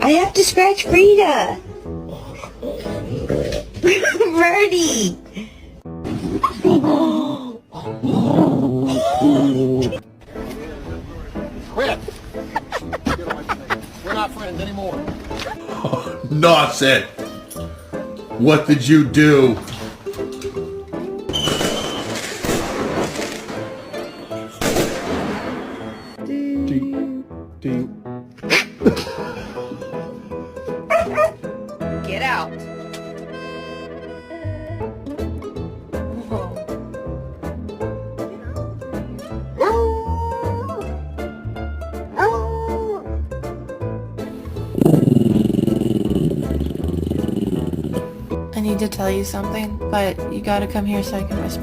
I have to scratch Frida. Birdie. Quit! We're not friends anymore. Nonsense! What did you do? Get out. I need to tell you something, but you gotta come here so I can whisper.